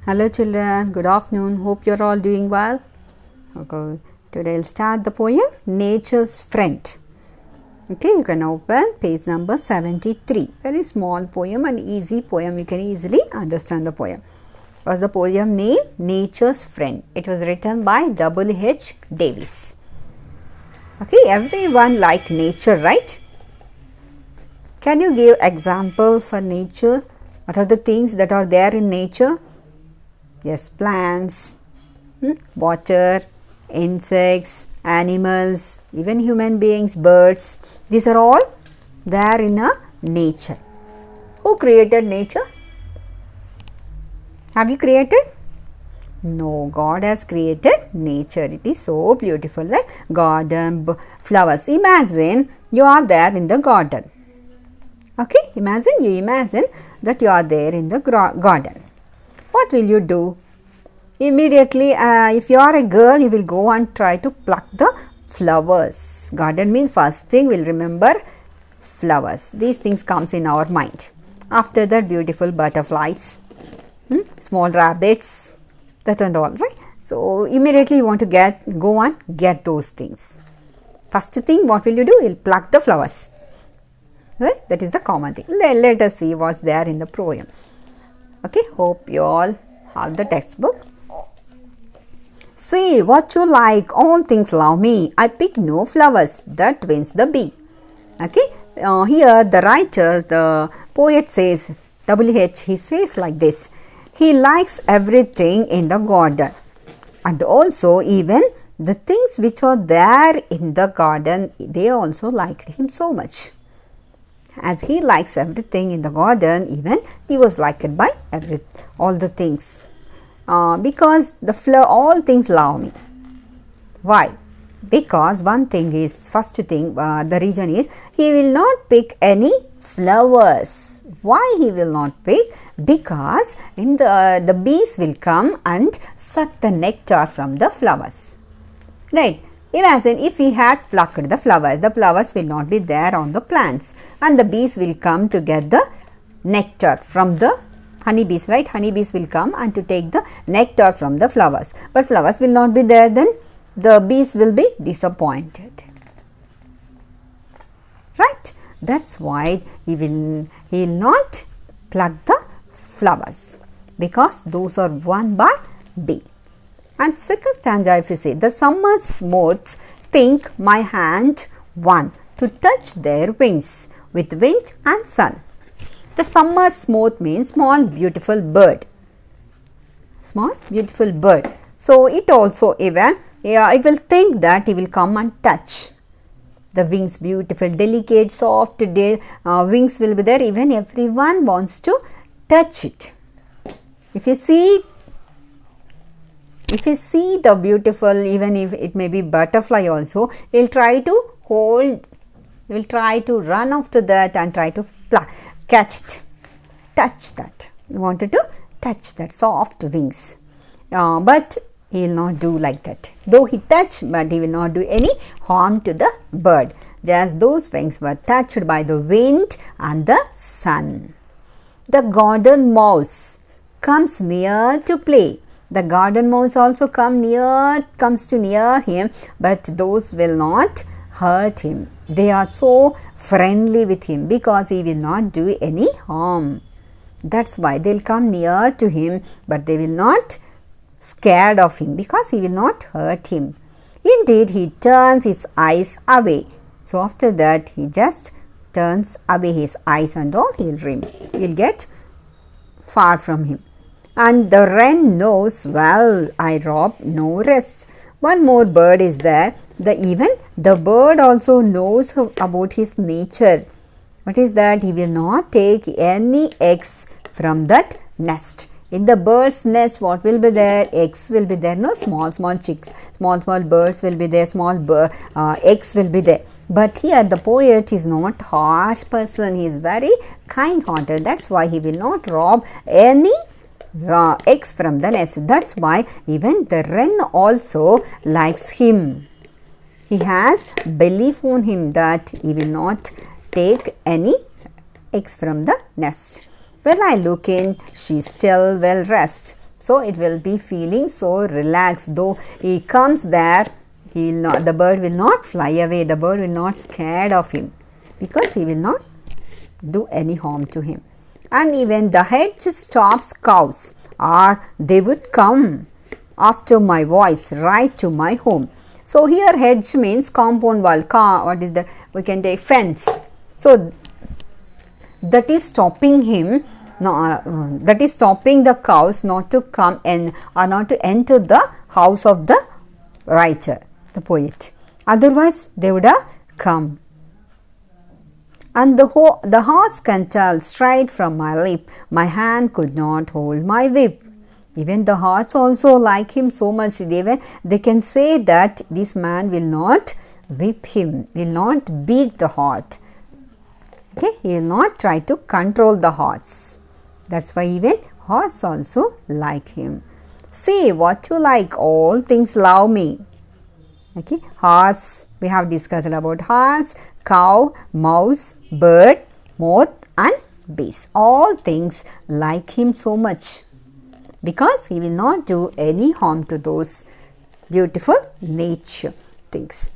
Hello children, good afternoon. Hope you're all doing well. Okay. Today I'll start the poem Nature's Friend. Okay, you can open page number 73. Very small poem and easy poem. You can easily understand the poem. What's the poem name? Nature's Friend. It was written by W.H. Davis. Okay, everyone like nature, right? Can you give example for nature? What are the things that are there in nature? Yes, plants, water, insects, animals, even human beings, birds. These are all there in a nature. Who created nature? Have you created? No, God has created nature. It is so beautiful, right? Garden, flowers. Imagine you are there in the garden. Okay, imagine that you are there in the garden. What will you do? Immediately, if you are a girl, you will go and try to pluck the flowers. Garden means first thing we'll remember flowers. These things comes in our mind. After that, beautiful butterflies, small rabbits, that and all, right? So immediately you want to go and get those things. First thing, what will you do? You'll pluck the flowers. Right? That is the common thing. Let us see what's there in the poem. Okay, hope you all have the textbook. Say what you like, all things love me. I pick no flowers, that wins the bee. Okay, here the writer, the poet says, W.H. he says like this. He likes everything in the garden, and also even the things which are there in the garden, they also liked him so much. As he likes everything in the garden, even he was liked by all the things. Because all things love me. Why? Because one thing is, first thing, the reason is, he will not pick any flowers. Why he will not pick? Because in the bees will come and suck the nectar from the flowers. Right? Imagine if he had plucked the flowers will not be there on the plants, and the bees will come to get the nectar from the honeybees, right? Honeybees will come and to take the nectar from the flowers, but flowers will not be there, then the bees will be disappointed, right? That's why he will not pluck the flowers, because those are won by bee. And second stanza, if you say, the summer's moths think my hand one to touch their wings with wind and sun. The summer's moth means small beautiful bird. Small beautiful bird. So it also even, it will think that he will come and touch the wings, beautiful, delicate, soft wings will be there. Even everyone wants to touch it. If you see the beautiful, even if it may be butterfly also, he will try to hold, he will try to run after that and try to catch it, touch that. You wanted to touch that soft wings, but he will not do like that. Though he touched, but he will not do any harm to the bird. Just those wings were touched by the wind and the sun. The garden mouse comes near to play. The garden mouse also comes to near him, but those will not hurt him. They are so friendly with him because he will not do any harm. That's why they'll come near to him, but they will not scared of him because he will not hurt him. Indeed, he turns his eyes away. So after that, he just turns away his eyes and all, he'll get far from him. And the wren knows well, I rob no rest. One more bird is there. Even the bird also knows about his nature. What is that? He will not take any eggs from that nest. In the bird's nest, what will be there? Eggs will be there. No, small chicks, small birds will be there. Eggs will be there. But here the poet is not harsh person. He is very kind-hearted. That's why he will not rob any eggs from the nest. That's why even the wren also likes him. He has belief on him that he will not take any eggs from the nest. When I look in, she still well rest. So it will be feeling so relaxed. Though he comes there, he will not, the bird will not fly away. The bird will not scared of him, because he will not do any harm to him. And even the hedge stops cows, or they would come after my voice right to my home. So here hedge means compound wall. What is that? We can take fence. So that is stopping him. No, that is stopping the cows not to come in, or not to enter the house of the writer, the poet. Otherwise, they would have come. And the horse can tell straight from my lip, my hand could not hold my whip. Even the horse also like him so much. They can say that this man will not whip him, will not beat the horse. Okay, he will not try to control the horse. That's why even horse also like him. Say what you like, all things love me. Okay, horse, we have discussed about horse, cow, mouse, bird, moth and bees. All things like him so much, because he will not do any harm to those beautiful nature things.